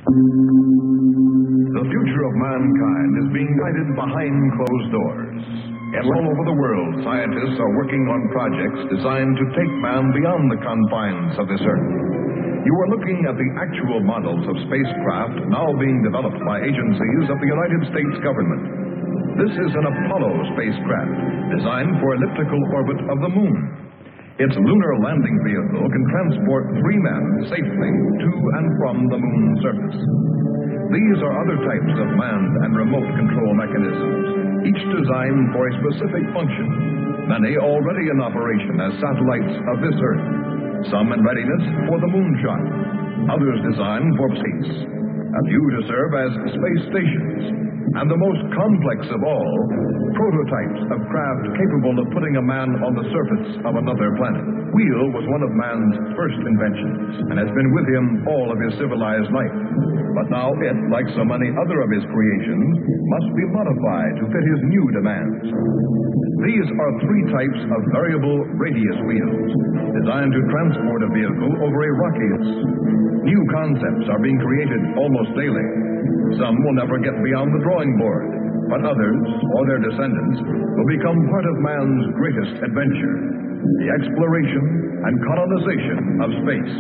The future of mankind is being guided behind closed doors. And all over the world, scientists are working on projects designed to take man beyond the confines of this earth. You are looking at the actual models of spacecraft now being developed by agencies of the United States government. This is an Apollo spacecraft designed for elliptical orbit of the moon. Its lunar landing vehicle can transport 3 men safely to and from the moon's surface. These are other types of manned and remote control mechanisms, each designed for a specific function, many already in operation as satellites of this Earth, some in readiness for the moonshot, others designed for space, a few to serve as space stations, and the most complex of all, prototypes of craft capable of putting a man on the surface of another planet. Wheel was one of man's first inventions and has been with him all of his civilized life. But now it, like so many other of his creations, must be modified to fit his new demands. These are 3 types of variable radius wheels, designed to transport a vehicle over a rocky surface. New concepts are being created almost daily. Some will never get beyond the drawing board, but others, or their descendants, will become part of man's greatest adventure, the exploration and colonization of space.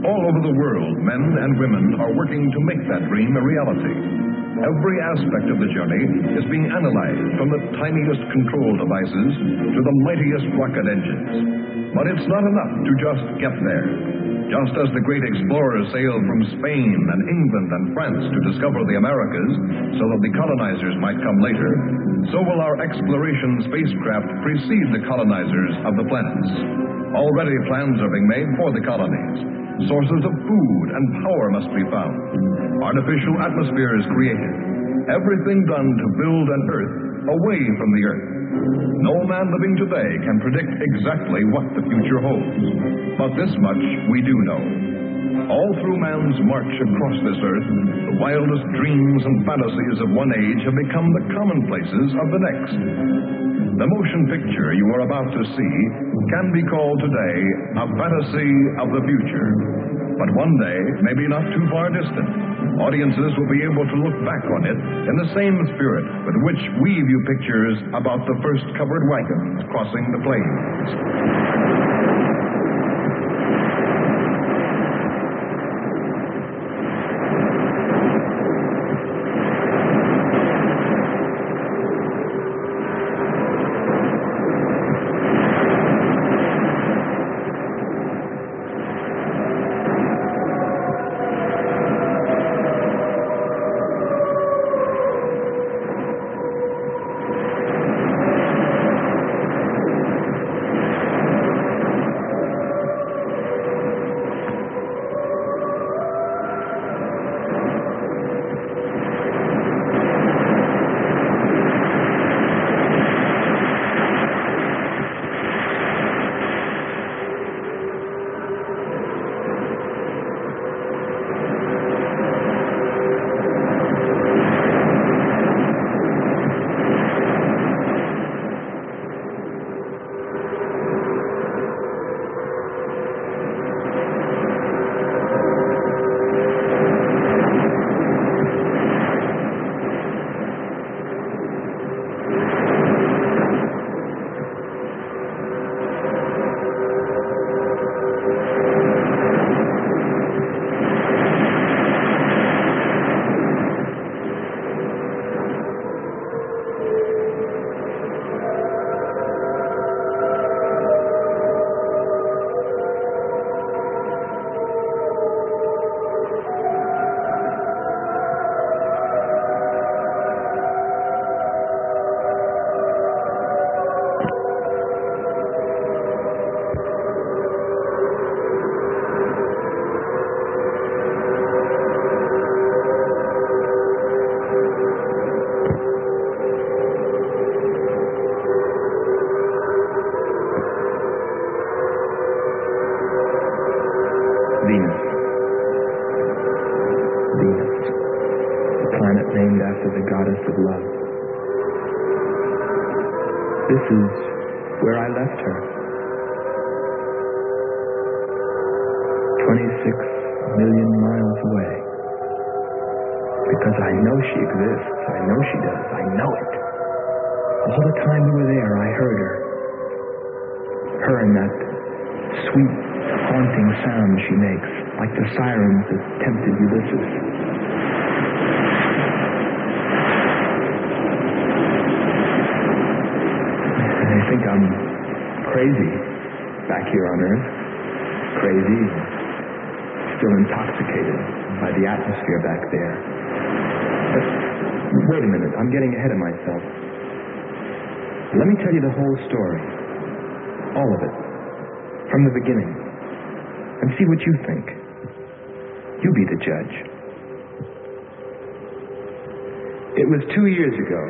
All over the world, men and women are working to make that dream a reality. Every aspect of the journey is being analyzed, from the tiniest control devices to the mightiest rocket engines. But it's not enough to just get there. Just as the great explorers sailed from Spain and England and France to discover the Americas so that the colonizers might come later, so will our exploration spacecraft precede the colonizers of the planets. Already plans are being made for the colonies. Sources of food and power must be found. Artificial atmospheres created. Everything done to build an Earth away from the Earth. No man living today can predict exactly what the future holds. But this much we do know. All through man's march across this Earth, the wildest dreams and fantasies of one age have become the commonplaces of the next. The motion picture you are about to see can be called today a fantasy of the future. But one day, maybe not too far distant, audiences will be able to look back on it in the same spirit with which we view pictures about the first covered wagons crossing the plains. This is where I left her. 26 million miles away. Because I know she exists. I know she does. I know it. All the time we were there, I heard her. Her and that sweet, haunting sound she makes, like the sirens that tempted Ulysses. I think I'm crazy back here on Earth. Crazy, still intoxicated by the atmosphere back there. But wait a minute, I'm getting ahead of myself. Let me tell you the whole story. All of it. From the beginning. And see what you think. You be the judge. It was 2 years ago,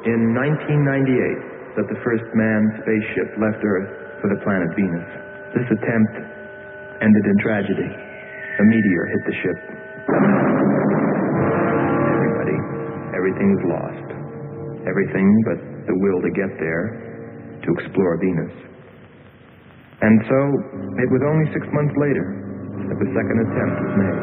in 1998, that the first manned spaceship left Earth for the planet Venus. This attempt ended in tragedy. A meteor hit the ship. Everything was lost. Everything but the will to get there, to explore Venus. And so, it was only 6 months later that the second attempt was made.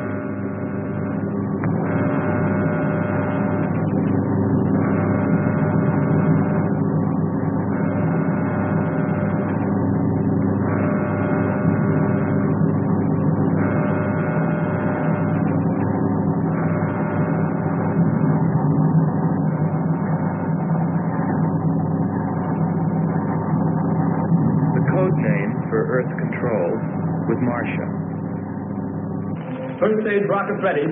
Earth control with Marcia. First stage rockets ready.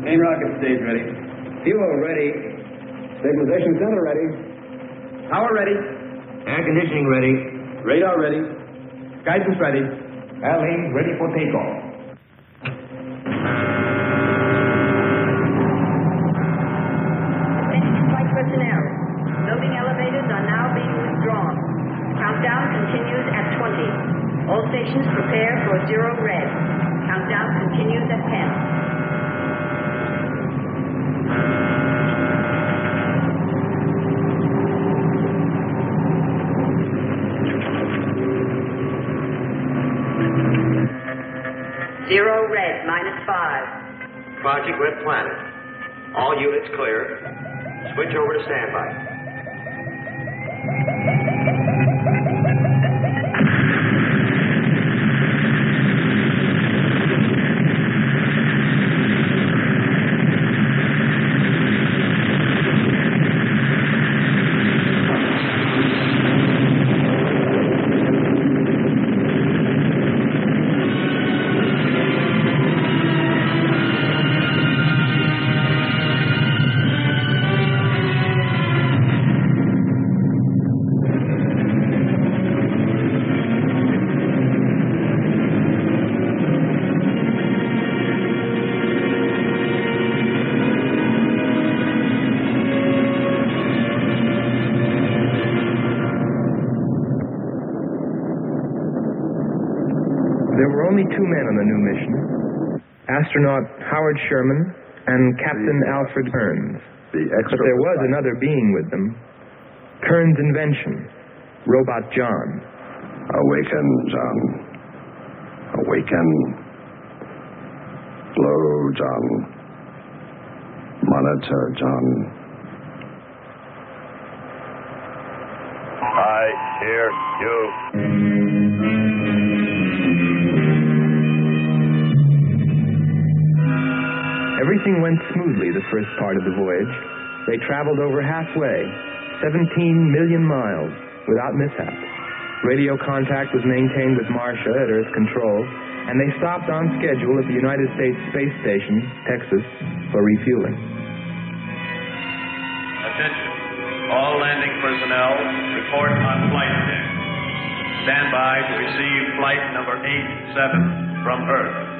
Main rocket stage ready. Fuel ready. Stabilization center ready. Power ready. Air conditioning ready. Radar ready. Guidance ready. Airlane ready for takeoff. Attention flight personnel. Building elevators are now being withdrawn. Countdown continues at 20. All stations prepare for 0 red. Countdown continues at 10. 0 red, -5. Project Red Planet. All units clear. Switch over to standby. There were only 2 men on the new mission. Astronaut Howard Sherman and Captain Alfred Kearns. But there was another being with them. Kearns' invention, Robot John. Awaken, John. Awaken. Glow, John. Monitor, John. I hear you. Everything went smoothly the first part of the voyage. They traveled over halfway, 17 million miles, without mishap. Radio contact was maintained with Marcia at Earth Control, and they stopped on schedule at the United States Space Station, Texas, for refueling. Attention. All landing personnel report on flight deck. Stand by to receive flight number 87 from Earth.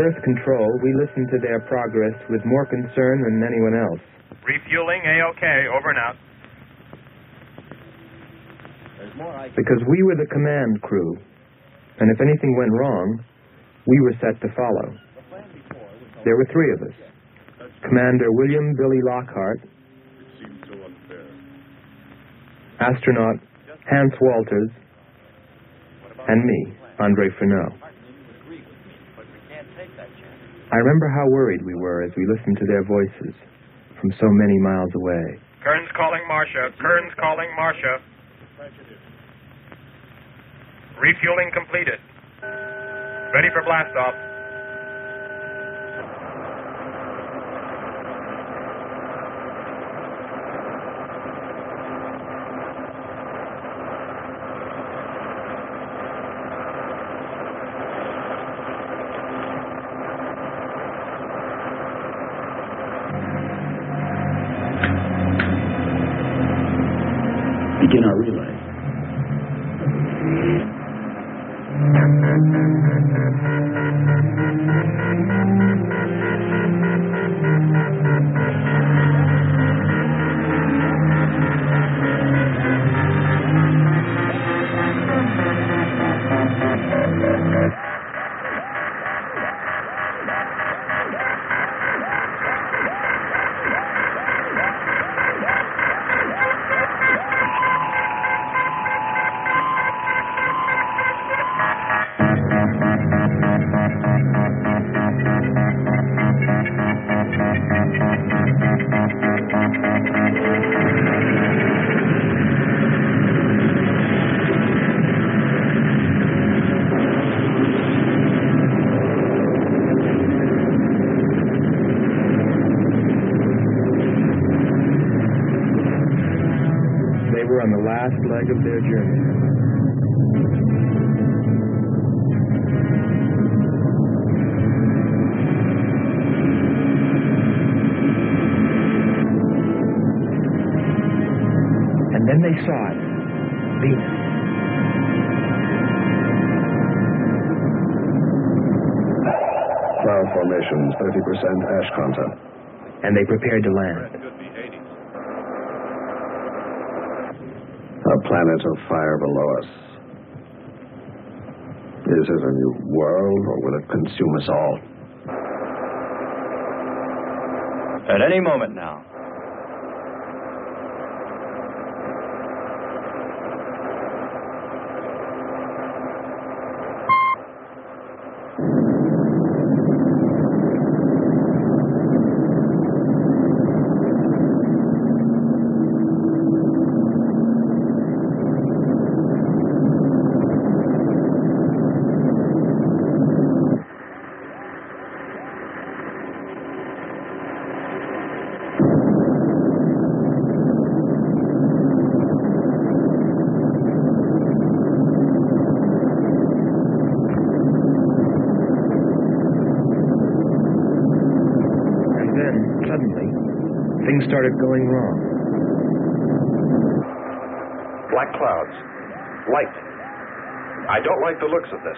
Earth Control, we listened to their progress with more concern than anyone else. Refueling A-OK, over and out. Because we were the command crew, and if anything went wrong, we were set to follow. There were three of us. Commander William Billy Lockhart, astronaut Hans Walters, and me, Andre Fresneau. I remember how worried we were as we listened to their voices from so many miles away. Kern's calling Marcia. Kern's calling Marcia. Refueling completed. Ready for blast-off. Begin our relay. On the last leg of their journey. And then they saw it. Venus. Cloud formations, 30% ash content. And they prepared to land. A planet of fire below us. Is it a new world, or will it consume us all? At any moment now. Things started going wrong. Black clouds. Light. I don't like the looks of this.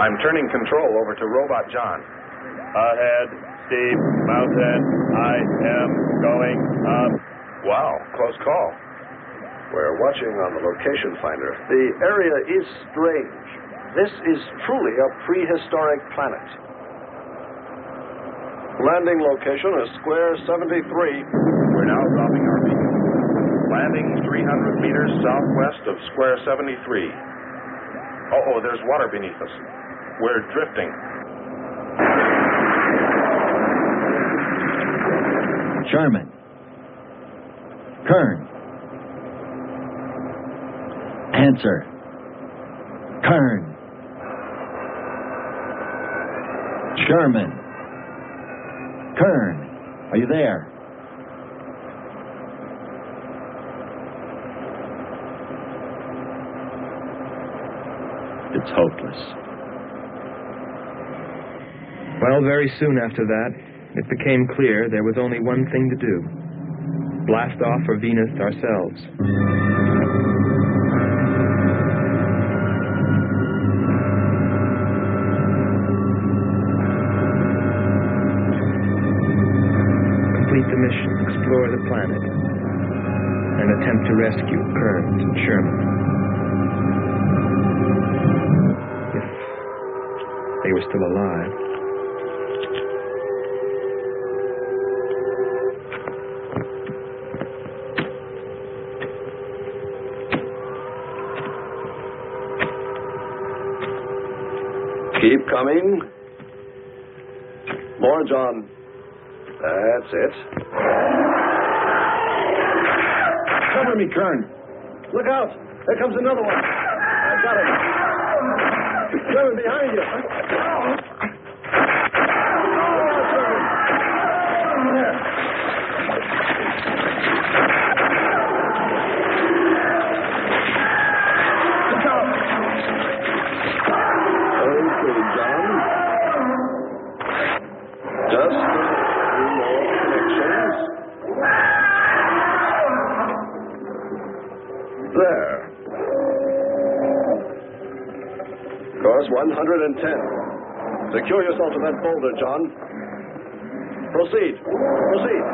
I'm turning control over to Robot John. Ahead, Steve, mountain. I am going up. Wow, close call. We're watching on the location finder. The area is strange. This is truly a prehistoric planet. Landing location is square 73. We're now dropping our beacon. Landing 300 meters southwest of square 73. Uh-oh, there's water beneath us. We're drifting. Sherman. Kern. Answer. Kern. Sherman. Kern. Are you there? It's hopeless. Well, very soon after that, it became clear there was only one thing to do. Blast off for Venus ourselves. explore the planet and attempt to rescue Kearns and Sherman. If they were still alive. Keep coming. More, John. That's it. Cover me, Kern. Look out. There comes another one. I got him. Sherman, behind you. There. Look out. Okay, John. Just a few more connections. There. Course 110. Secure yourself to that boulder, John. Proceed. Proceed.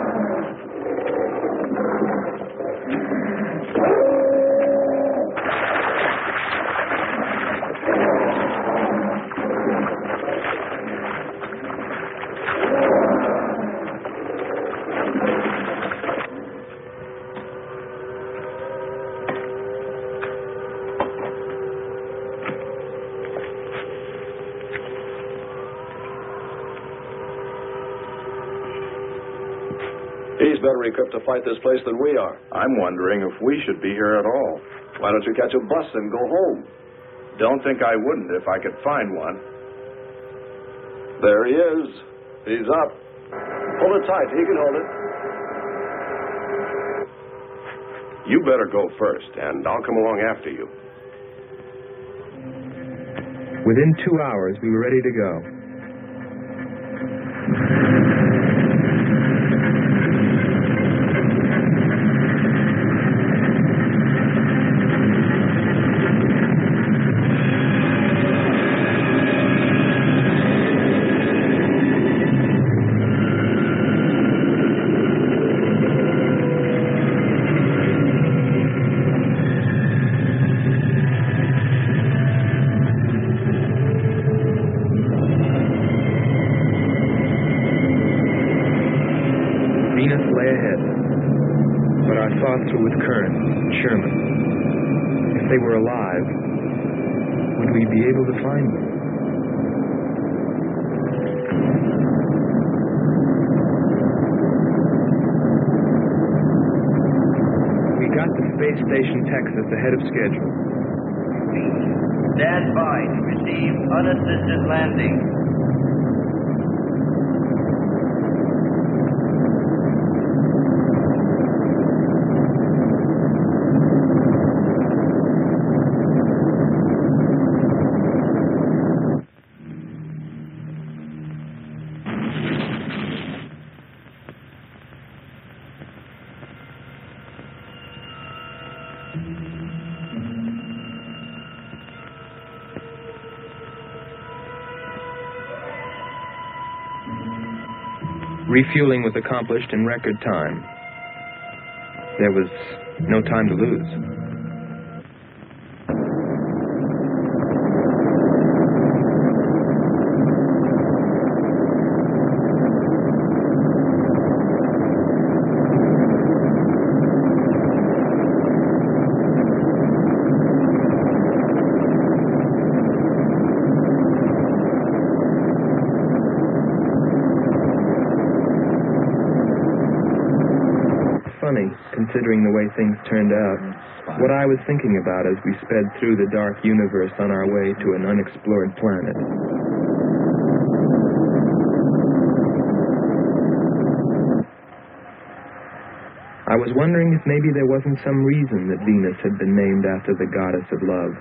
He's better equipped to fight this place than we are. I'm wondering if we should be here at all. Why don't you catch a bus and go home? Don't think I wouldn't if I could find one. There he is. He's up. Hold it tight. He can hold it. You better go first, and I'll come along after you. Within 2 hours, we were ready to go. With Kearns and Sherman. If they were alive, would we be able to find them? We got to Space Station Texas ahead of schedule. Stand by to receive unassisted landing. Refueling was accomplished in record time. There was no time to lose. Considering the way things turned out, what I was thinking about as we sped through the dark universe on our way to an unexplored planet. I was wondering if maybe there wasn't some reason that Venus had been named after the goddess of love.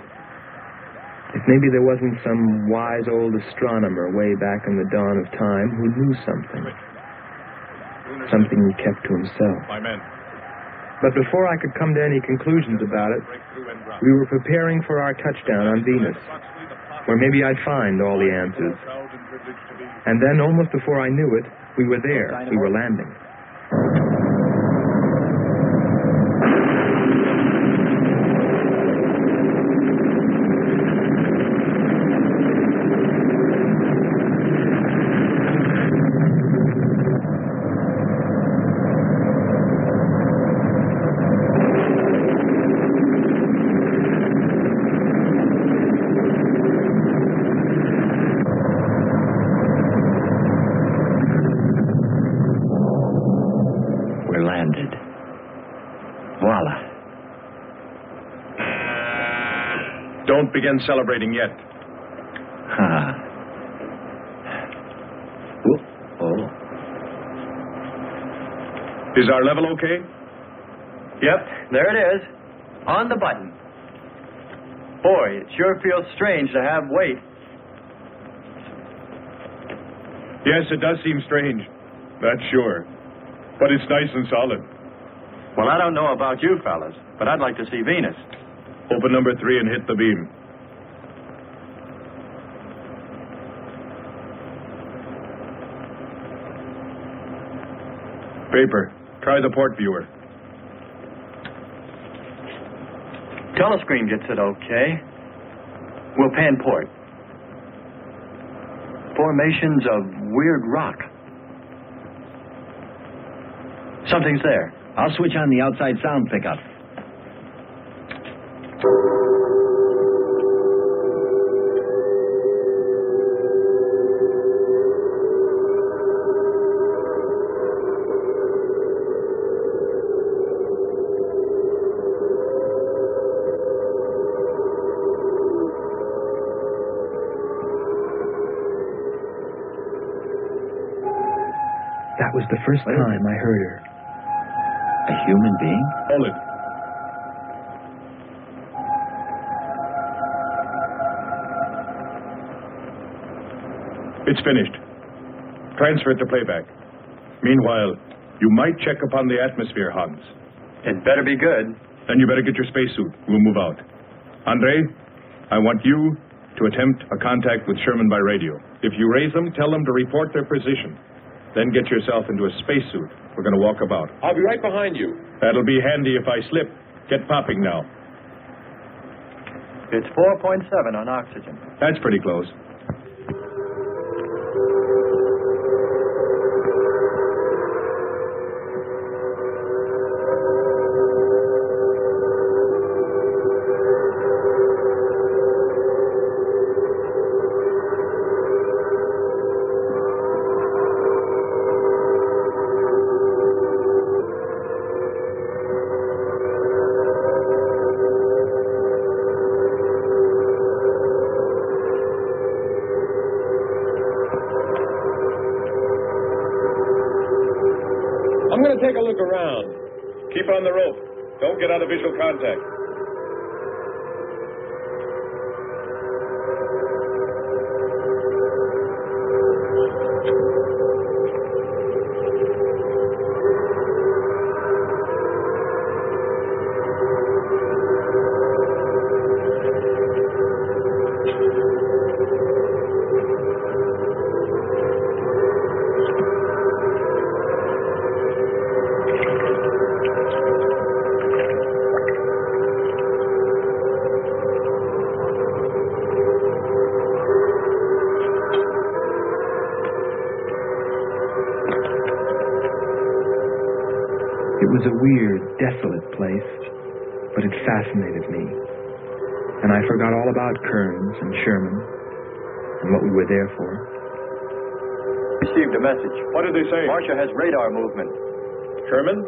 If maybe there wasn't some wise old astronomer way back in the dawn of time who knew something. Something he kept to himself. But before I could come to any conclusions about it, we were preparing for our touchdown on Venus, where maybe I'd find all the answers. And then, almost before I knew it, we were there. We were landing. Don't begin celebrating yet. Oh. Is our level okay? Yep, there it is. On the button. Boy, it sure feels strange to have weight. Yes, it does seem strange. That's sure. But it's nice and solid. Well, I don't know about you fellas, but I'd like to see Venus. Open number 3 and hit the beam. Paper. Try the port viewer. Telescreen gets it okay. We'll pan port. Formations of weird rock. Something's there. I'll switch on the outside sound pickup. That was the first time I heard her. A human being? Hold it. It's finished. Transfer it to playback. Meanwhile, you might check upon the atmosphere, Hans. It better be good. Then you better get your spacesuit. We'll move out. Andre, I want you to attempt a contact with Sherman by radio. If you raise them, tell them to report their position. Then get yourself into a spacesuit. We're going to walk about. I'll be right behind you. That'll be handy if I slip. Get popping now. It's 4.7 on oxygen. That's pretty close. I'm going to take a look around. Keep on the rope. Don't get out of visual contact. It was a weird, desolate place, but it fascinated me. And I forgot all about Kearns and Sherman and what we were there for. Received a message. What did they say? Marcia has radar movement. Sherman?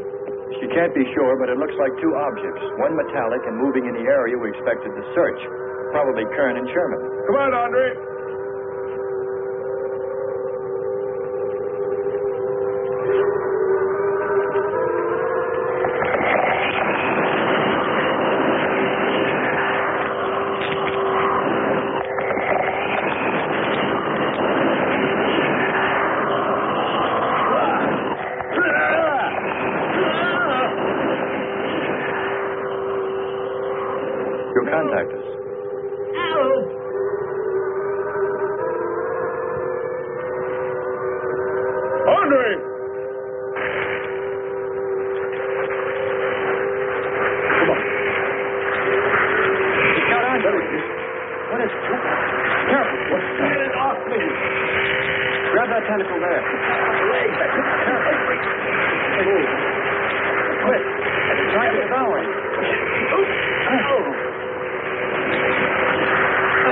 She can't be sure, but it looks like two objects. One metallic and moving in the area we expected to search. Probably Kern and Sherman. Come on, Andre. You'll contact us. Andre! Come on. It's got on. What is it? Careful. Get it off me. Grab that tentacle there. Legs. Careful. Move. Quick. It's trying to devour it.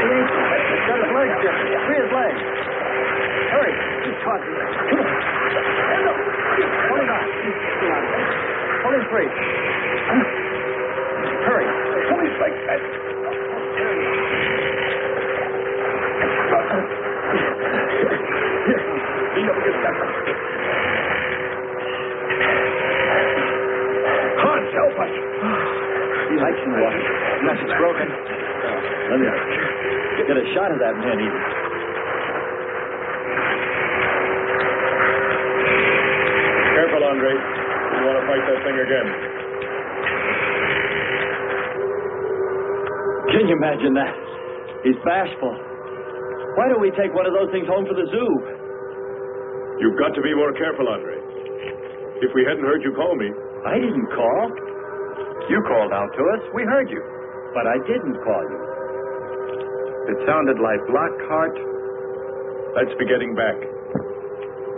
He's got his legs different. Free his legs. Hurry. He's caught. Come on. Pull him out. Pull him free. Hurry. Pull his legs. Let me get a shot of that man eater. Careful, Andre. You want to fight that thing again. Can you imagine that? He's bashful. Why don't we take one of those things home for the zoo? You've got to be more careful, Andre. If we hadn't heard you call me... I didn't call. You called out to us. We heard you. But I didn't call you. It sounded like Lockhart. Let's be getting back.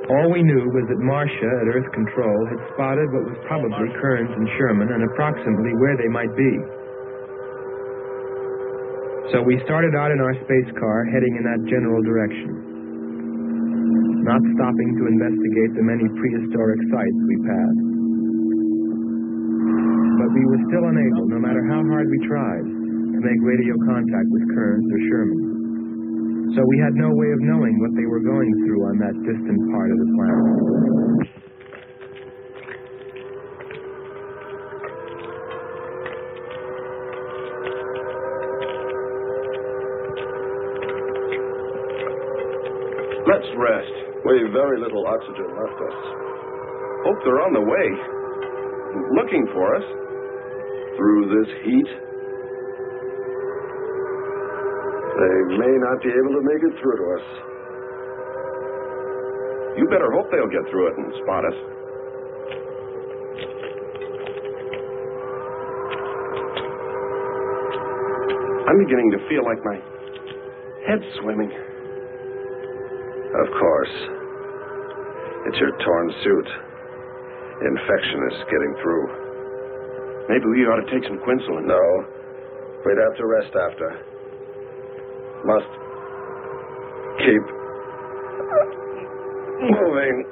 All we knew was that Marcia at Earth Control had spotted what was probably Kearns and Sherman and approximately where they might be. So we started out in our space car, heading in that general direction, not stopping to investigate the many prehistoric sites we passed. But we were still unable, no matter how hard we tried, to make radio contact with Kearns or Sherman. So we had no way of knowing what they were going through on that distant part of the planet. Let's rest. We've very little oxygen left us. Hope they're on the way. Looking for us. Through this heat. They may not be able to make it through to us. You better hope they'll get through it and spot us. I'm beginning to feel like my head's swimming. Of course. It's your torn suit. Infection is getting through. Maybe we ought to take some quinsulin. No. We'd have to rest after. Must keep moving.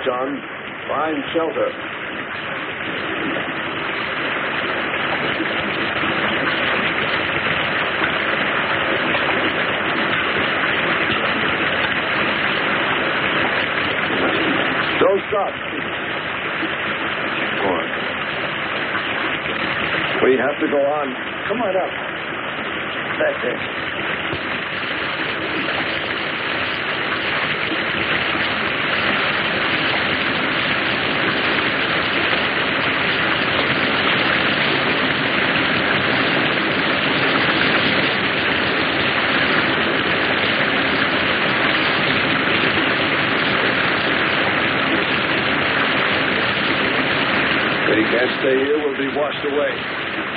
John, find shelter. Don't stop. Go on. We have to go on. Come on up. That's it. Can't stay here, we'll be washed away.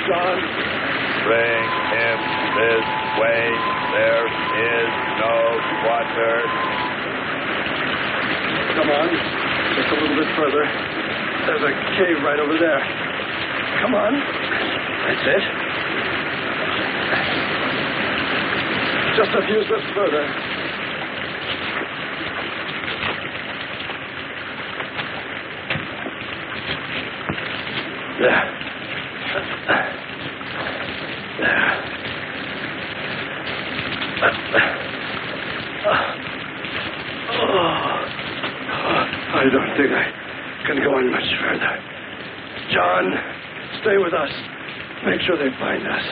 John? Bring him this way. There is no water. Come on. Just a little bit further. There's a cave right over there. Come on. That's it. Just a few steps further. There. I don't think I can go on much further. John, stay with us. Make sure they find us.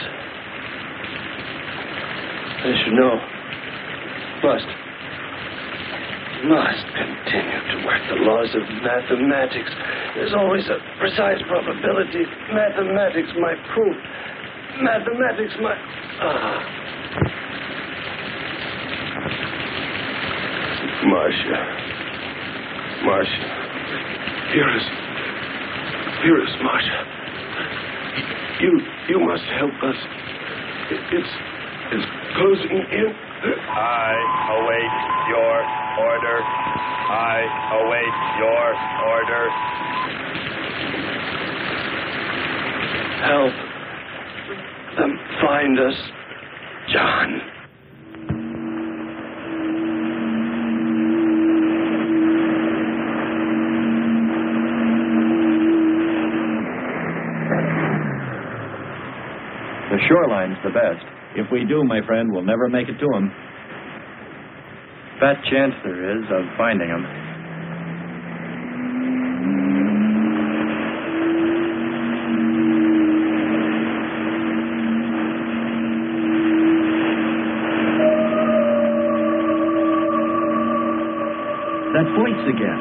They should know. Must continue to work the laws of mathematics. There's always a precise probability. Mathematics, my proof. Mathematics, my... Marcia. Here is Marcia. You must help us. It's closing in. I await your order. I await your order. Help them find us, John. The shoreline's the best. If we do, my friend, we'll never make it to them. Fat chance there is of finding them. That voice again.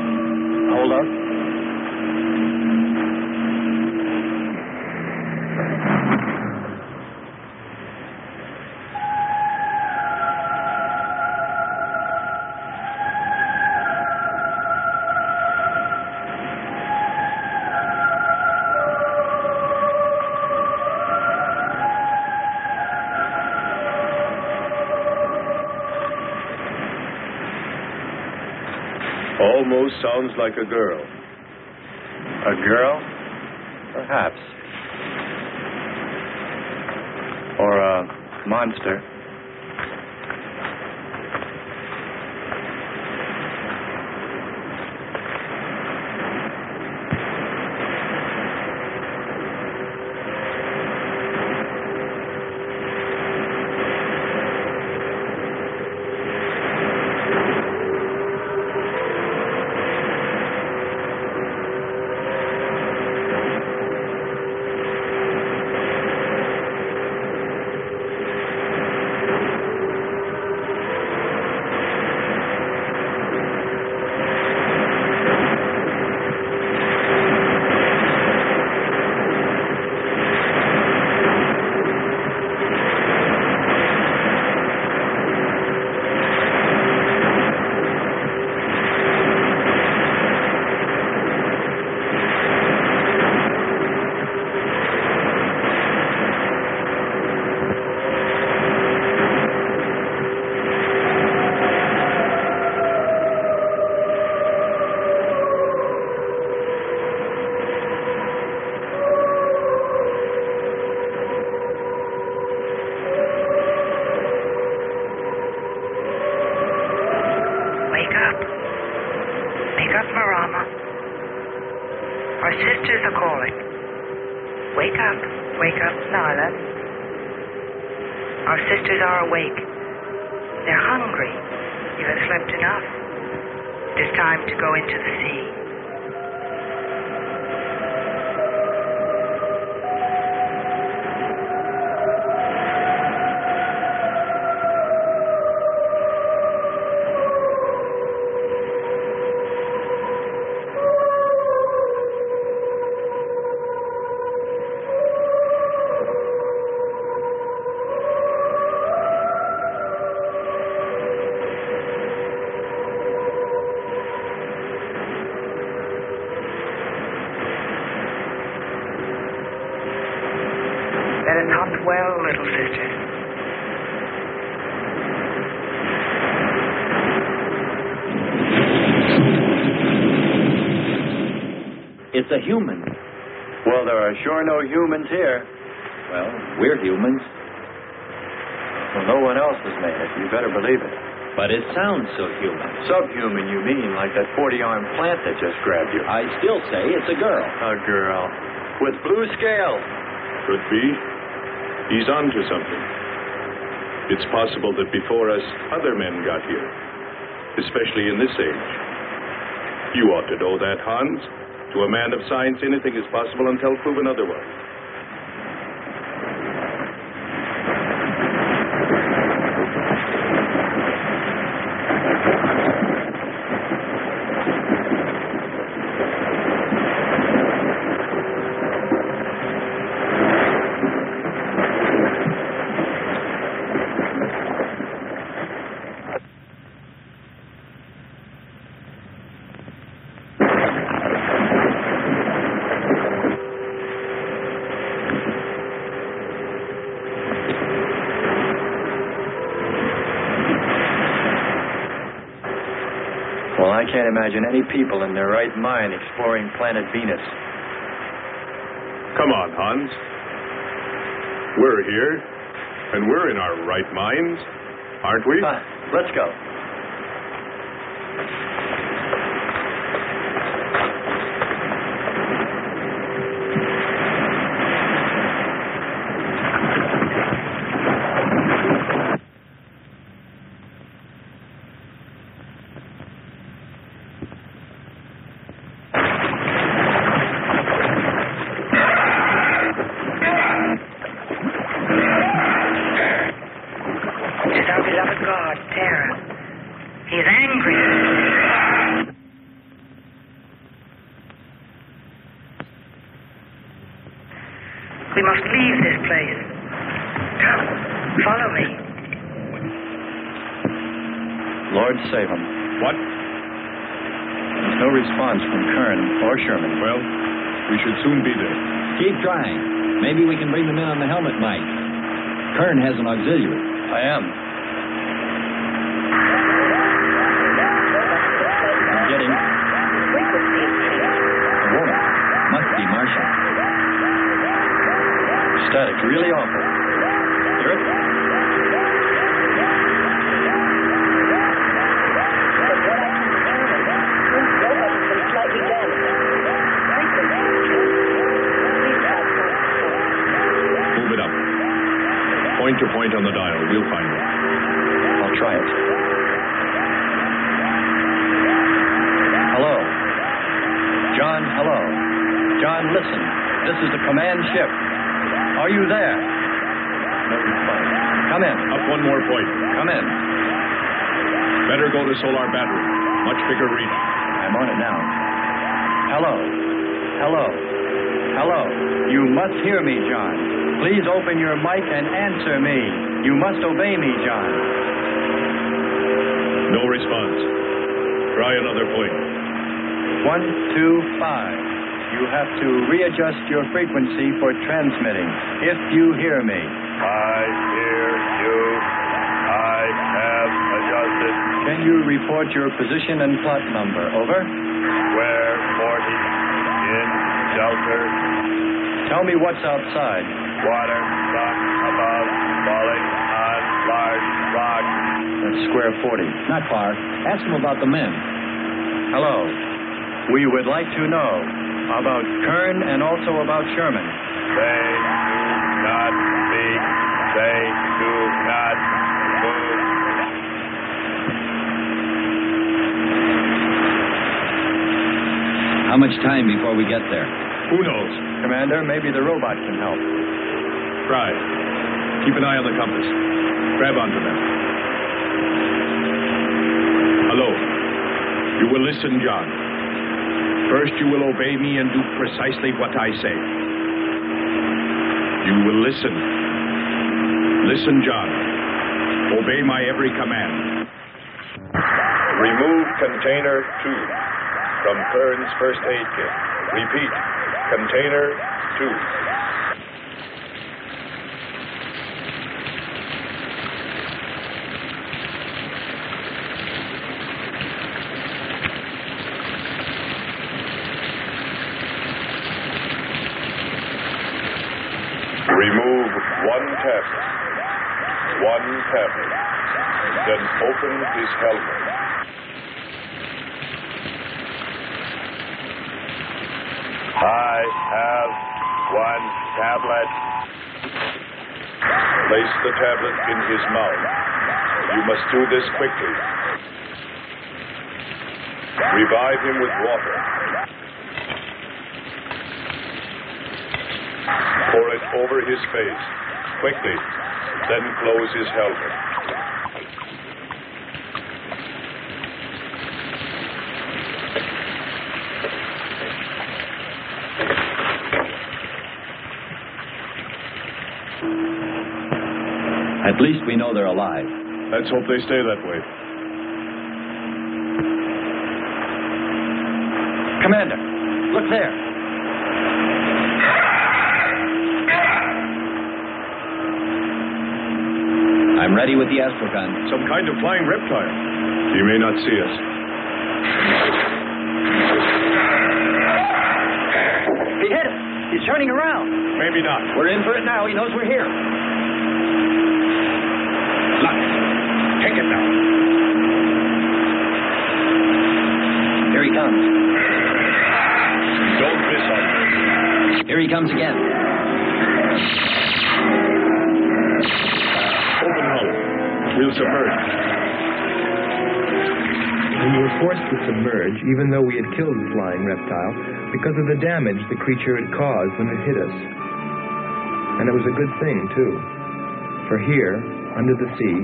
Hold up. Almost sounds like a girl. A girl? Perhaps. Or a monster. It's a human. Well, there are sure no humans here. Well, we're humans. Well, no one else has made it. You better believe it. But it sounds so human. Subhuman, you mean, like that 40-armed plant that just grabbed you. I still say it's a girl. A girl. With blue scales. Could be. He's onto something. It's possible that before us, other men got here. Especially in this age. You ought to know that, Hans. To a man of science, anything is possible until proven otherwise. Well, I can't imagine any people in their right mind exploring planet Venus. Come on, Hans. We're here, and we're in our right minds, aren't we? Let's go. We must leave this place. Come, follow me. Lord save him. What? There's no response from Kern or Sherman. Well, we should soon be there. Keep trying. Maybe we can bring them in on the helmet mic. Kern has an auxiliary. I am. I'm getting... A woman. Must be Martian. Static, really awful. Hear it? Move it up. Point to point on the dial. We'll find it. I'll try it. Hello. John, hello. John, listen. This is the command ship. Are you there? No response. Come in. Up one more point. Come in. Better go to solar battery. Much bigger reach. I'm on it now. Hello. Hello. Hello. You must hear me, John. Please open your mic and answer me. You must obey me, John. No response. Try another point. 1, 2, 5. You have to readjust your frequency for transmitting. If you hear me. I hear you. I have adjusted. Can you report your position and plot number? Over. Square 40. In shelter. Tell me what's outside. Water, sun above, falling on large rock. That's square 40. Not far. Ask them about the men. Hello. We would like to know about Kern and also about Sherman. They do not speak. They do not move. How much time before we get there? Who knows? Commander, maybe the robot can help. Try. Keep an eye on the compass. Grab onto them. Hello. You will listen, John. First, you will obey me and do precisely what I say. You will listen. Listen, John. Obey my every command. Remove container 2 from Kern's first aid kit. Repeat. Container 2. Remove one tablet. Then open his helmet. I have one tablet. Place the tablet in his mouth. You must do this quickly. Revive him with water. Pour it over his face. Quickly. Then close his helmet. At least we know they're alive. Let's hope they stay that way. Commander, look there. I'm ready with the astrogun. Some kind of flying reptile. He may not see us. He hit it. He's turning around. Maybe not. We're in for it now. He knows we're here. Look. Take it now. Here he comes. Don't miss on him. Here he comes again. Open hull. We'll submerge. We were forced to submerge, even though we had killed the flying reptile, because of the damage the creature had caused when it hit us. And it was a good thing, too. For here, under the sea,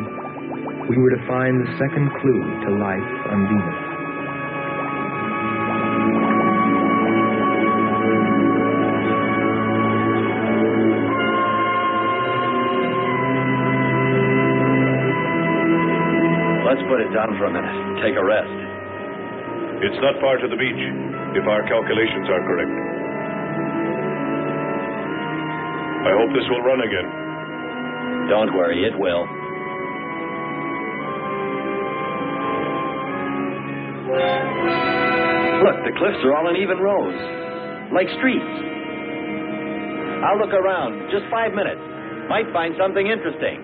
we were to find the second clue to life on Venus. Let's put it down for a minute. Take a rest. It's not far to the beach, if our calculations are correct. I hope this will run again. Don't worry, it will. Look, the cliffs are all in even rows, like streets. I'll look around. Just 5 minutes. Might find something interesting.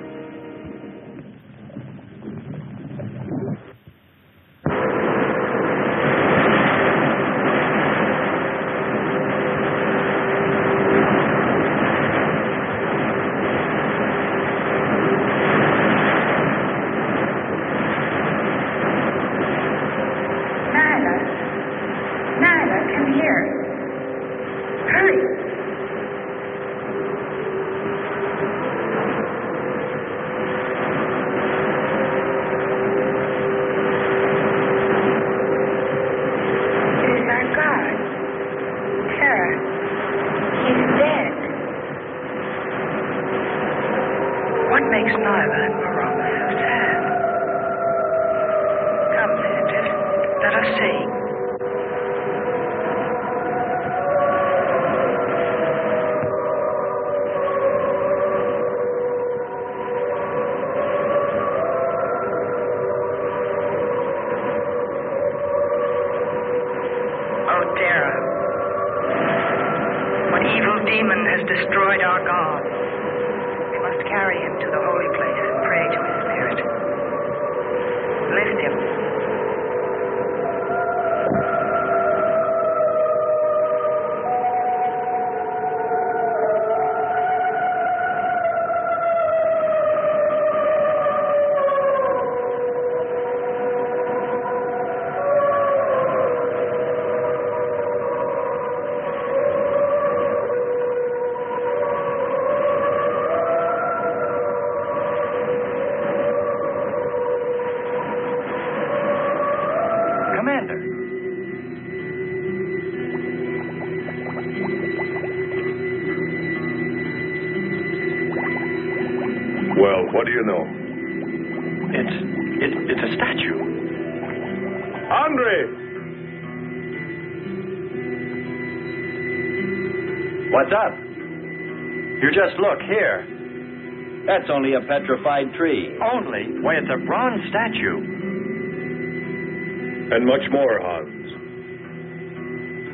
Well, what do you know? It's a statue. Andre! What's up? You just look here. That's only a petrified tree. Only? Why, it's a bronze statue. And much more, Hans.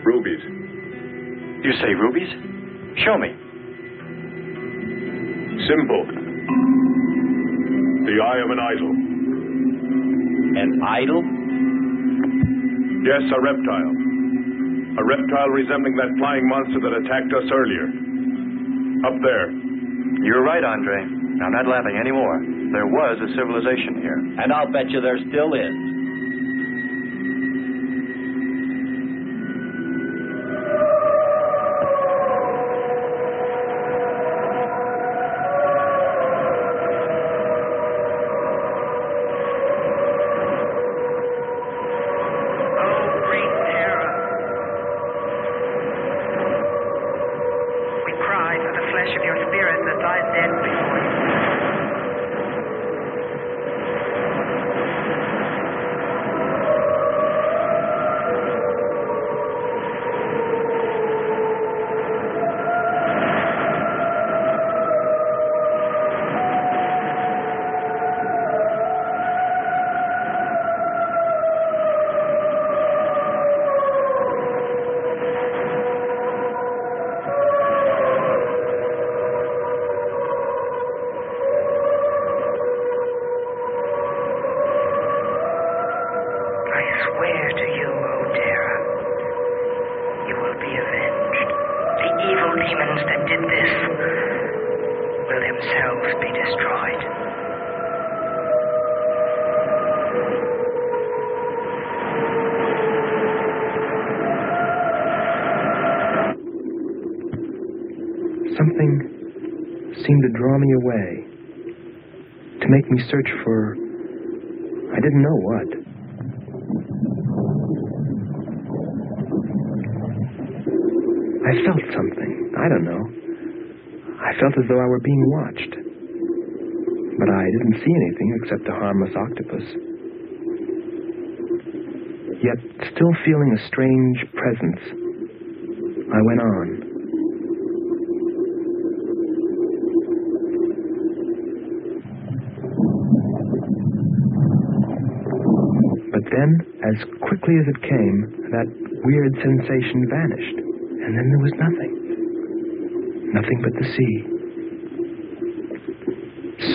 Rubies. You say rubies? Show me. Simple. The eye of an idol. An idol? Yes, a reptile. A reptile resembling that flying monster that attacked us earlier. Up there. You're right, Andre. I'm not laughing anymore. There was a civilization here. And I'll bet you there still is. swear to you, O Terra, you will be avenged. The evil demons that did this will themselves be destroyed. Something seemed to draw me away, to make me search for, I didn't know what. I felt something. I don't know. I felt as though I were being watched. But I didn't see anything except a harmless octopus. Yet, still feeling a strange presence, I went on. But then, as quickly as it came, that weird sensation vanished. And then there was nothing. Nothing but the sea.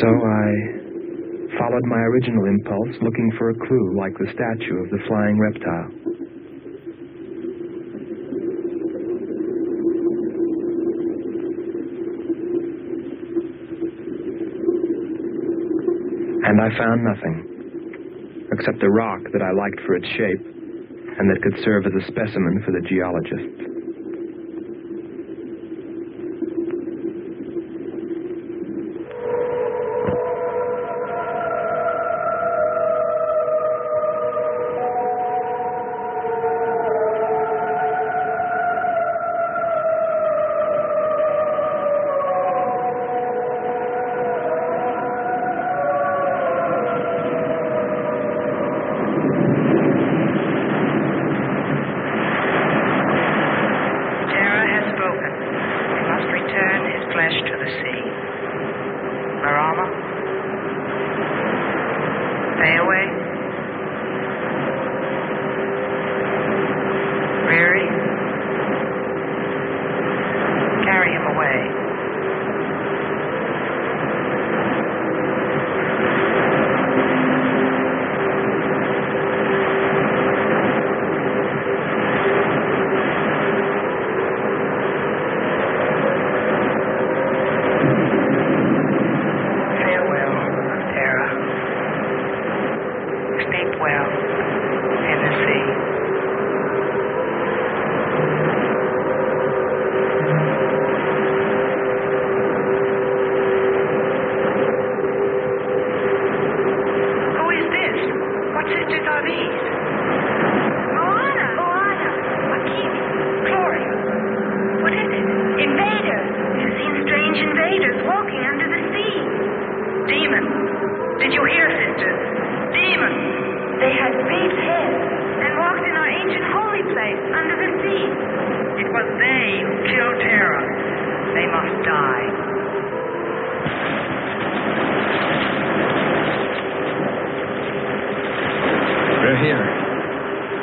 So I followed my original impulse, looking for a clue like the statue of the flying reptile. And I found nothing, except a rock that I liked for its shape and that could serve as a specimen for the geologists.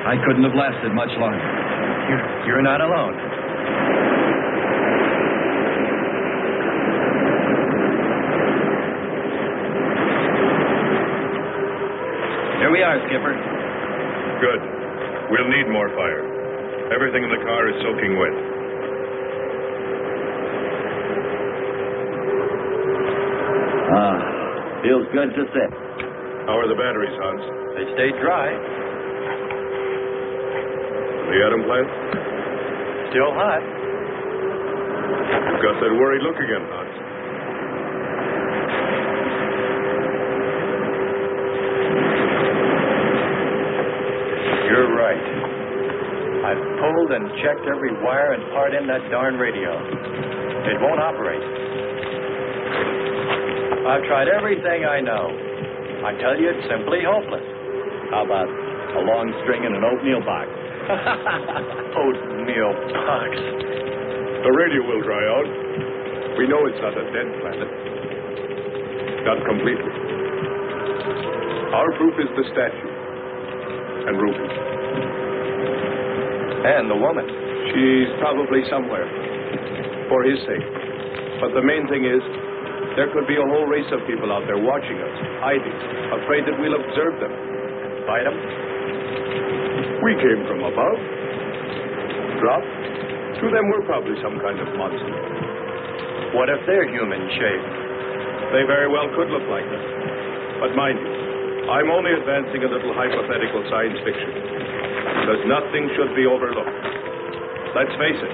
I couldn't have lasted much longer. You're not alone. Here we are, Skipper. Good. We'll need more fire. Everything in the car is soaking wet. Feels good to sit. How are the batteries, Hans? They stay dry. The atom plant? Still hot. You've got that worried look again, Hans. You're right. I've pulled and checked every wire and part in that darn radio. It won't operate. I've tried everything I know. I tell you, it's simply hopeless. How about a long string and an oatmeal box? Oatmeal box. The radio will dry out. We know it's not a dead planet. Not completely. Our proof is the statue. And Ruby. And the woman. She's probably somewhere. For his sake. But the main thing is, there could be a whole race of people out there watching us, hiding, afraid that we'll observe them. Fight them? We came from above. Dropped. To them, we're probably some kind of monster. What if they're human shaped? They very well could look like that. But mind you, I'm only advancing a little hypothetical science fiction. Because nothing should be overlooked. Let's face it.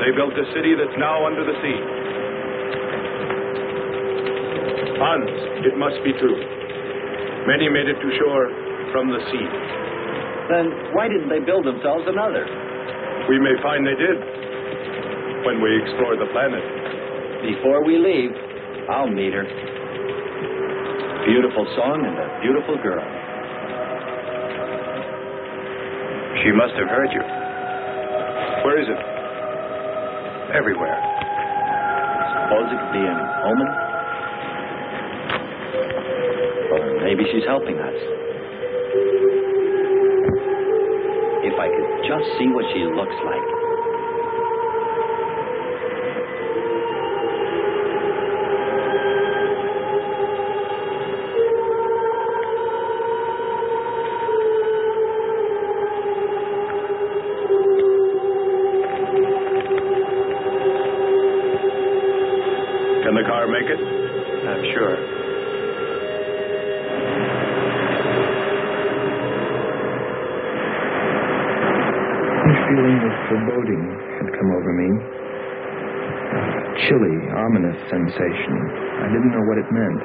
They built a city that's now under the sea. Hans, it must be true. Many made it to shore from the sea. Then why didn't they build themselves another? We may find they did when we explore the planet. Before we leave, I'll meet her. Beautiful song and a beautiful girl. She must have heard you. Where is it? Everywhere. Suppose it could be an omen? Or maybe she's helping us. If I could just see what she looks like. Can the car make it? I'm sure. A feeling of foreboding had come over me. A chilly, ominous sensation. I didn't know what it meant.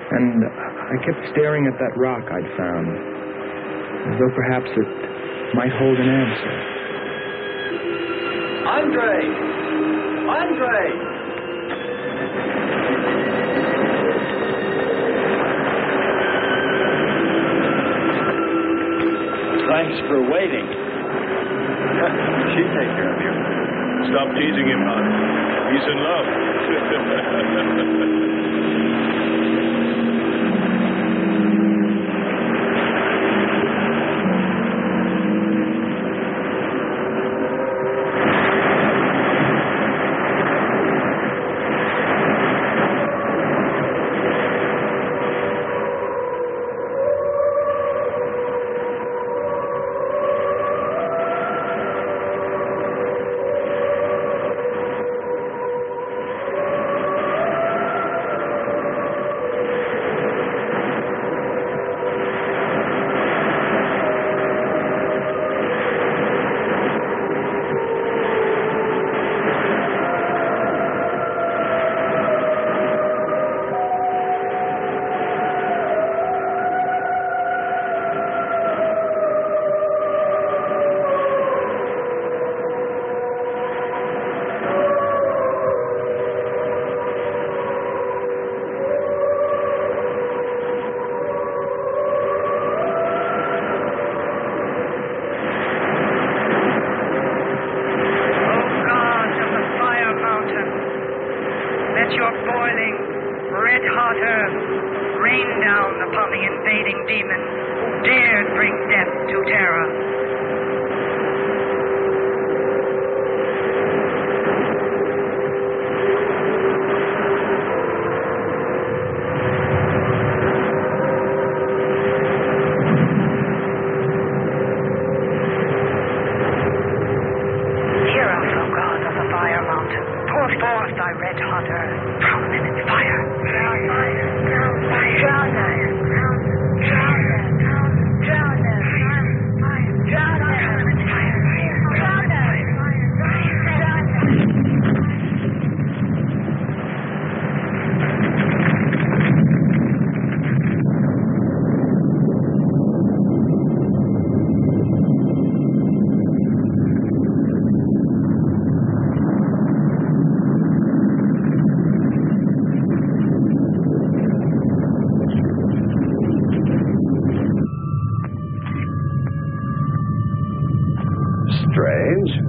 And I kept staring at that rock I'd found, as though perhaps it might hold an answer. Andre! Andre! Thanks for waiting. She'd take care of you. Stop teasing him, Hans. He's in love.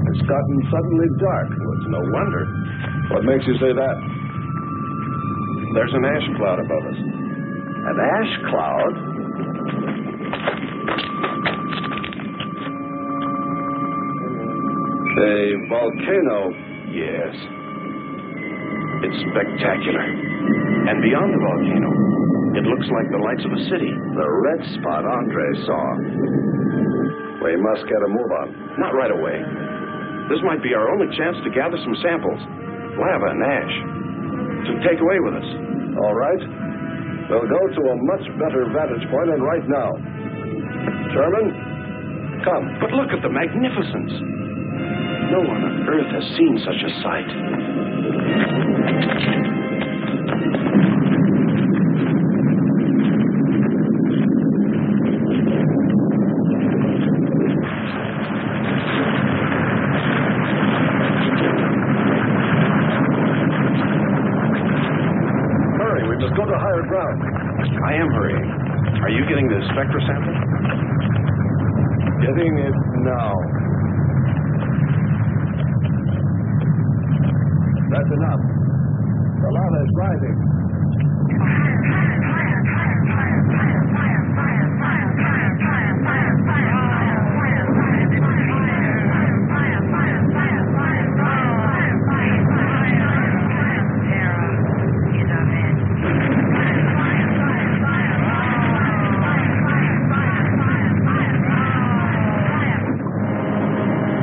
It's gotten suddenly dark. Well, it's no wonder. What makes you say that? There's an ash cloud above us. An ash cloud? A volcano, yes. It's spectacular. And beyond the volcano, It looks like the lights of a city. The red spot Andre saw. We must get a move on. Not right away. This might be our only chance to gather some samples. Lava and ash. To take away with us. All right. We'll go to a much better vantage point, and right now. Sherman, come. But look at the magnificence. No one on Earth has seen such a sight. Hurry, we must go to higher ground. I am hurrying. Are you getting the spectra sample? Getting it now. That's enough. The lava is rising.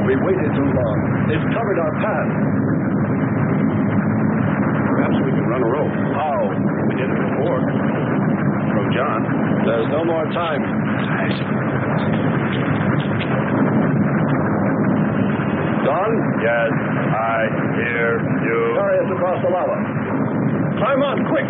We waited too long. It's covered our path. Perhaps we can run a rope. How? We did it before. From John. There's no more time. Don? Yes, I hear you. Carry us across the lava. Climb on, quick!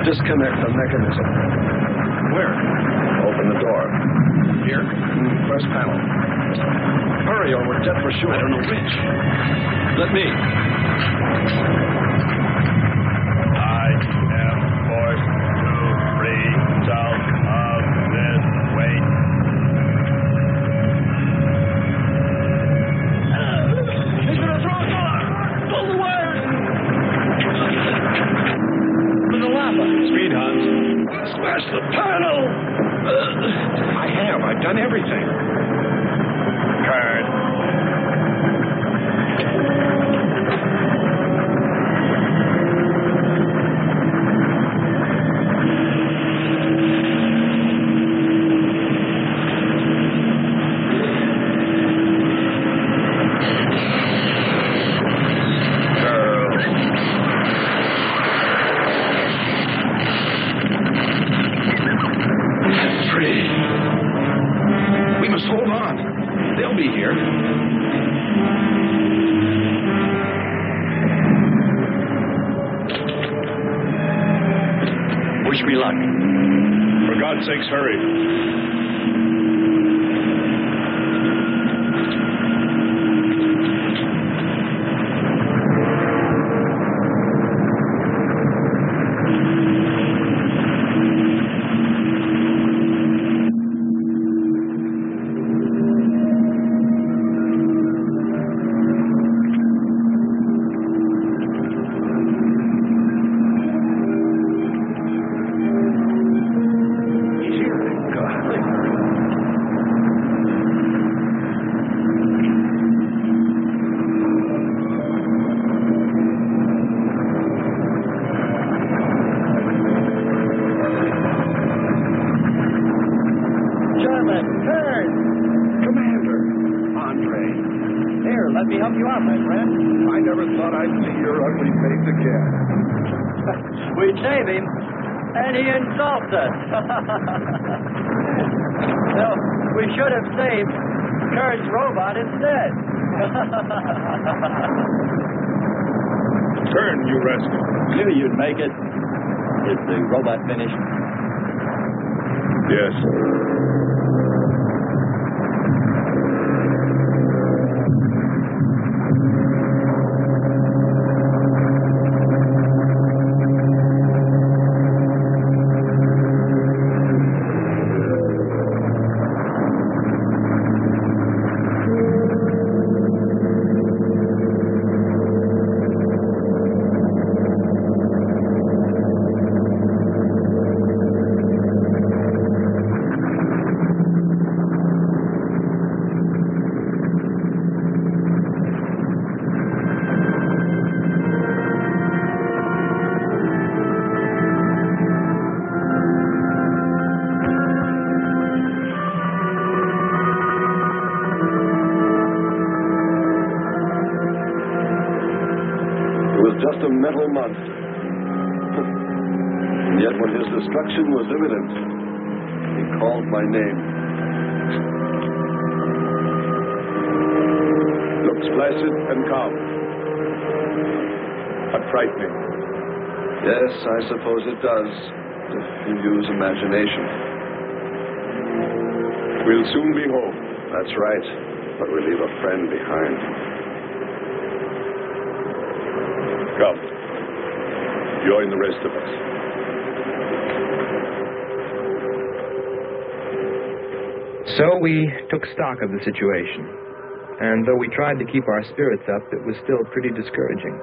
Disconnect the mechanism. Where? Open the door. Here? First panel. Hurry or we're dead for sure. I don't know which. Let me. I am forced to free myself of this weight. He's gonna throw us off! Pull the wire! For the lava. Speed, Hans. Smash the panel! I have. I've done everything. Kurt. Wish me luck. For God's sakes, hurry. Let me help you out, my friend. I never thought I'd see your ugly face again. We save him, and he insults us. No, we should have saved Kurt's robot instead. Turn, you rascal. Knew you'd make it. Is the robot finished? Yes. Just a metal monster. And yet when his destruction was imminent, he called my name. Looks placid and calm. But frightening. Yes, I suppose it does, if you use imagination. We'll soon be home. That's right, but we leave a friend behind. Come. Join the rest of us. So we took stock of the situation. And though we tried to keep our spirits up, it was still pretty discouraging.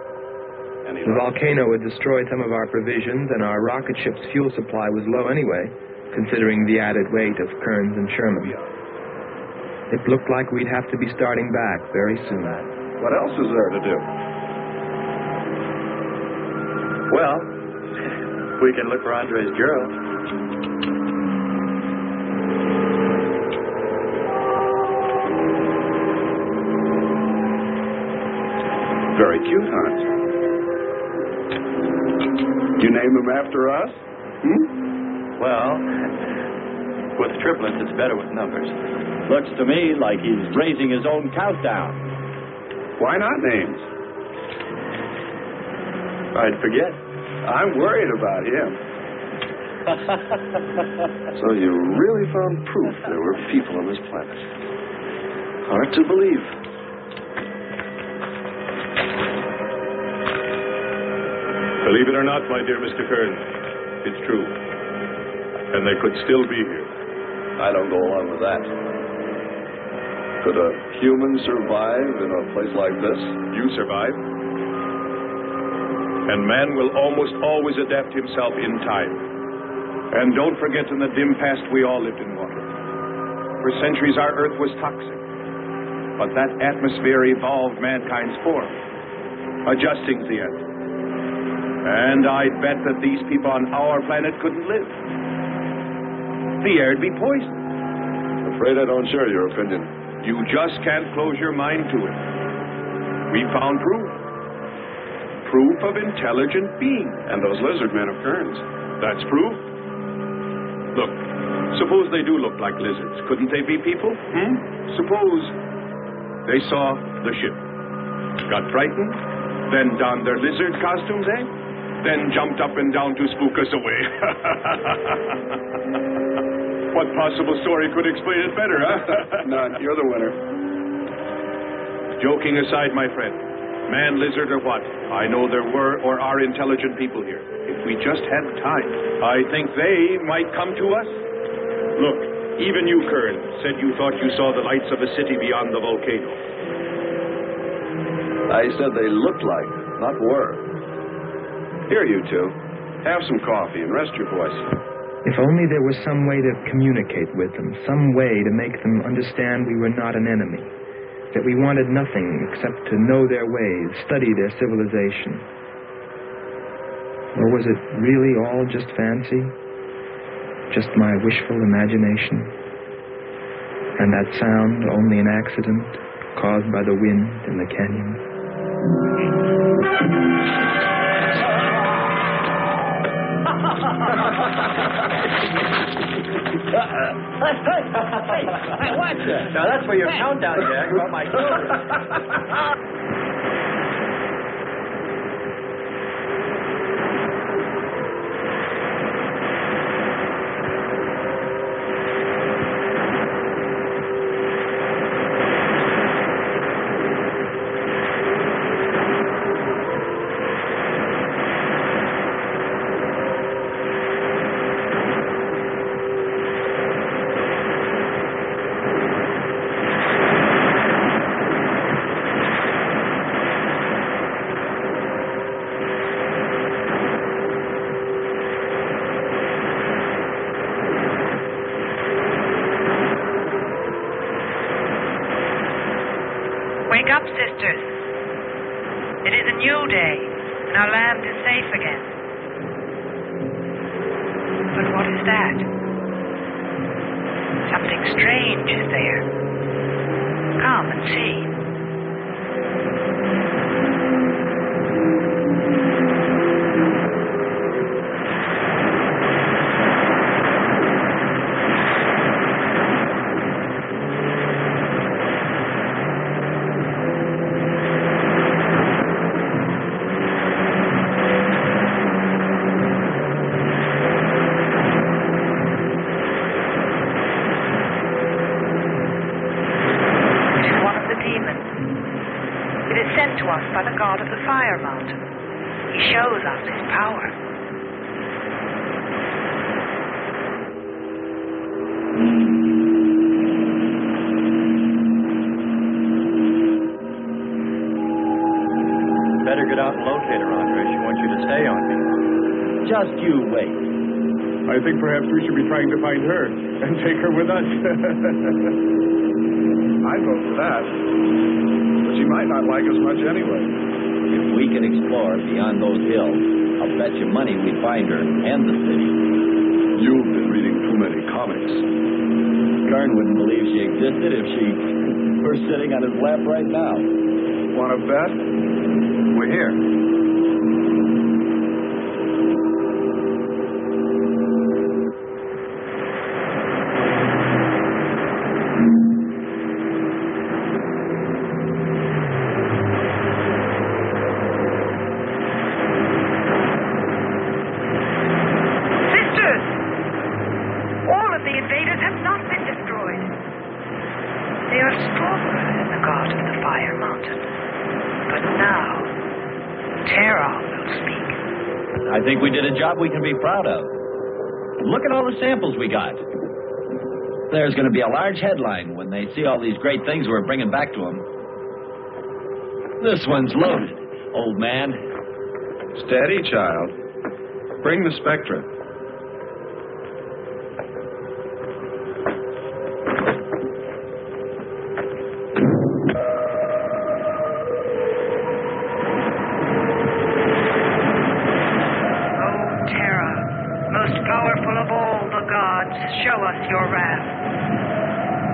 The volcano had destroyed some of our provisions, and our rocket ship's fuel supply was low anyway, considering the added weight of Kearns and Sherman. It looked like we'd have to be starting back very soon. What else is there to do? Well, we can look for Andre's girl. Very cute, Hans. You name him after us? Well, with triplets, it's better with numbers. Looks to me like he's raising his own countdown. Why not names? I'd forget. I'm worried about him. So you really found proof there were people on this planet. Hard to believe. Believe it or not, my dear Mr. Kearns, it's true. And they could still be here. I don't go along with that. Could a human survive in a place like this? You survive. And man will almost always adapt himself in time. And don't forget, in the dim past, we all lived in water. For centuries, our Earth was toxic. But that atmosphere evolved mankind's form, adjusting to the Earth. And I'd bet that these people on our planet couldn't live. The air'd be poisoned. Afraid I don't share your opinion. You just can't close your mind to it. We found proof. Proof of intelligent being. And those lizard men of Kearns. That's proof. Look, suppose they do look like lizards. Couldn't they be people? Suppose they saw the ship, got frightened, then donned their lizard costumes, then jumped up and down to spook us away. What possible story could explain it better, huh? None. You're the winner. Joking aside, my friend, man, lizard, or what, I know there were or are intelligent people here. If we just had time, I think they might come to us. Look, even you, Kearns, said you thought you saw the lights of a city beyond the volcano. I said they looked like, not were. Here, you two. Have some coffee and rest your voice. If only there was some way to communicate with them, some way to make them understand we were not an enemy, that we wanted nothing except to know their ways, study their civilization. Or was it really all just fancy? Just my wishful imagination? And that sound only an accident caused by the wind in the canyon. Hey, watch it. Now, that's for your countdown, Jack. Oh, my God. Wake up, sisters. It is a new day, and our land is safe again. But what is that? Something strange is there. Come and see. By the god of the fire mountain. He shows us his power. Better get out and locate her, Andre. She wants you to stay on me. Just you wait. I think perhaps we should be trying to find her and take her with us. I'd go for that. But she might not like us much anyway. If we can explore beyond those hills, I'll bet you money we'd find her and the city. You've been reading too many comics. Kern wouldn't believe she existed if she were sitting on his lap right now. Want to bet? We're here. I think we did a job we can be proud of. Look at all the samples we got. There's going to be a large headline when they see all these great things we're bringing back to them. This one's loaded, old man. Steady, child. Bring the spectra. Show us your wrath.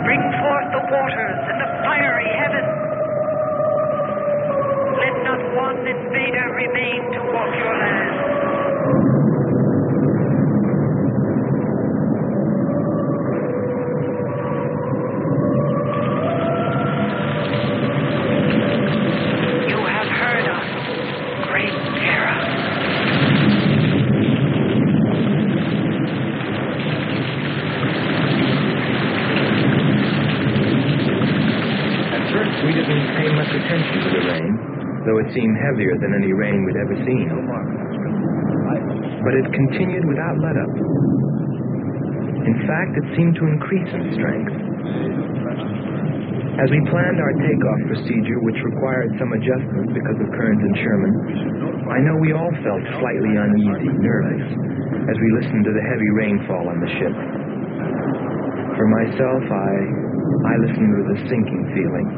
Bring forth the waters and the fiery heaven. Let not one invader remain to walk your land. You have heard us, great Terra. We didn't pay much attention to the rain, though it seemed heavier than any rain we'd ever seen. But it continued without let-up. In fact, it seemed to increase in strength. As we planned our takeoff procedure, which required some adjustment because of Kearns and Sherman, I know we all felt slightly uneasy, nervous, as we listened to the heavy rainfall on the ship. For myself, I listened with a sinking feeling,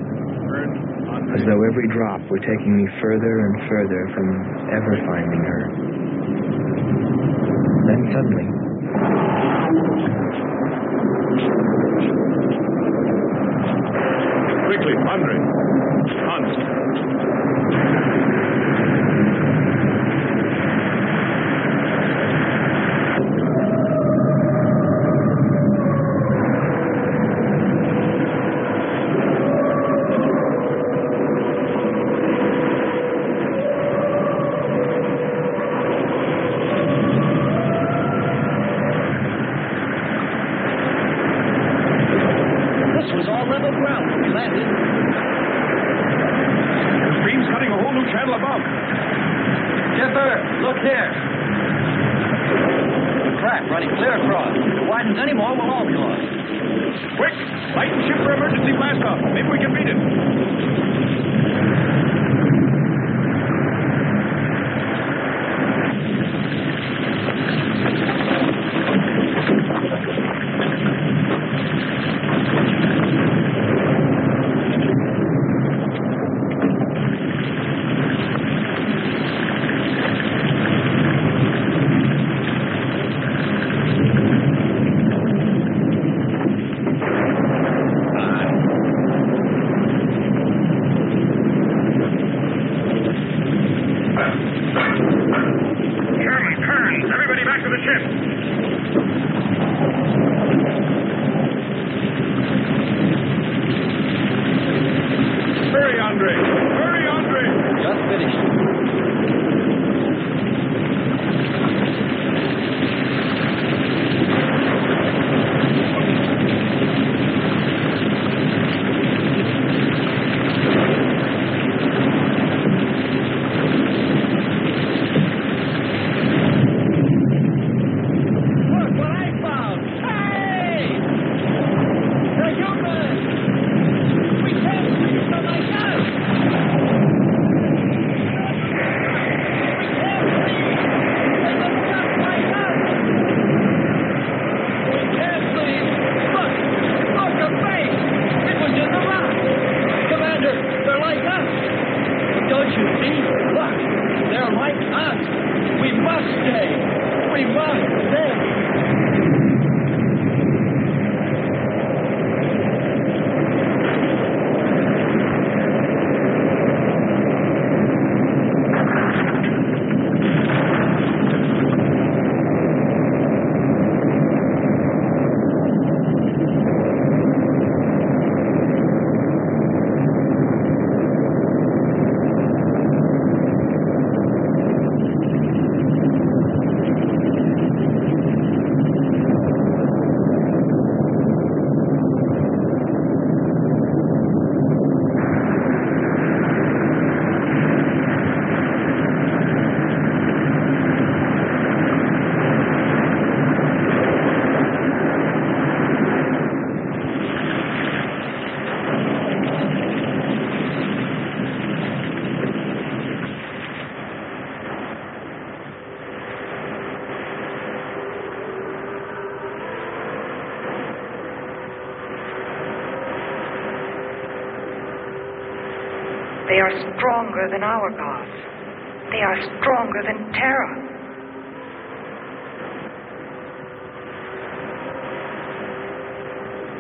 as though every drop were taking me further and further from ever finding her. Then suddenly, Quickly, Andre. Hans. They are stronger than our gods. They are stronger than Terra.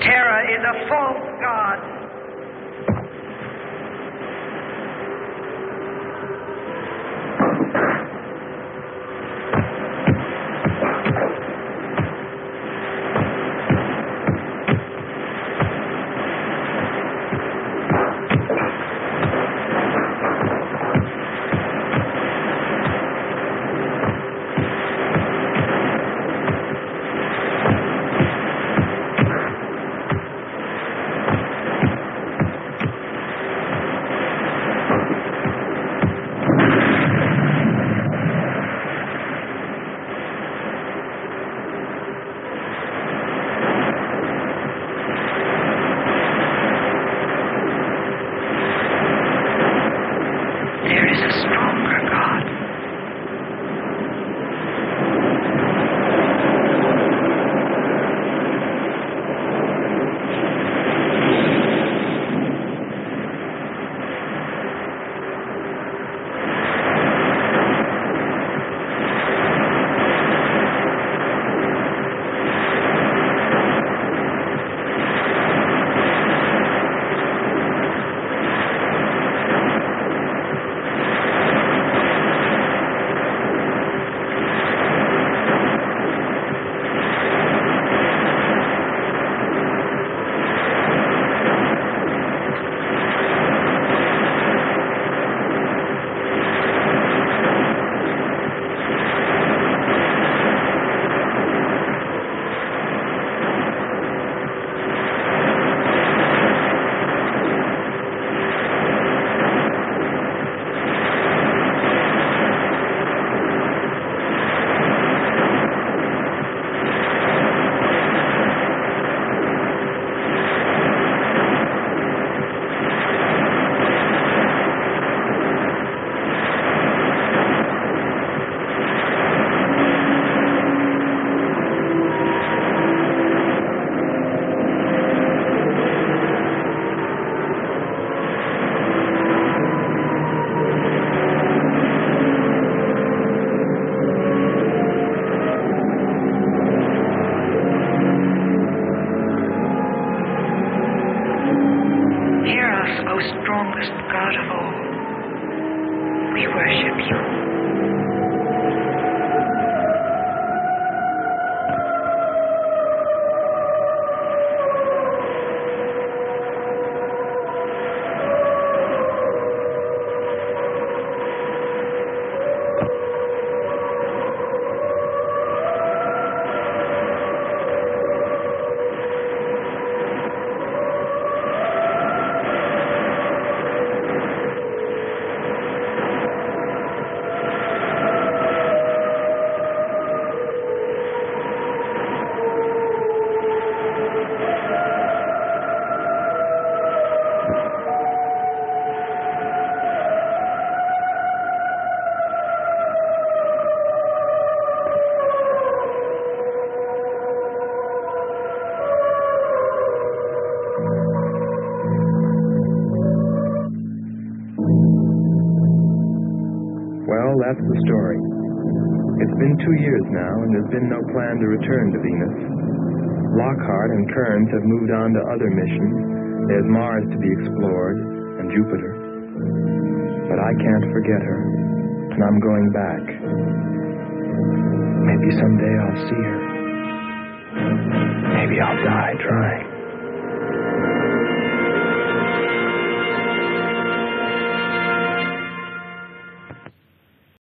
Terra is a false god. that's the story. It's been 2 years now, and there's been no plan to return to Venus. Lockhart and Kearns have moved on to other missions. There's Mars to be explored, and Jupiter. But I can't forget her, and I'm going back. Maybe someday I'll see her. Maybe I'll die trying.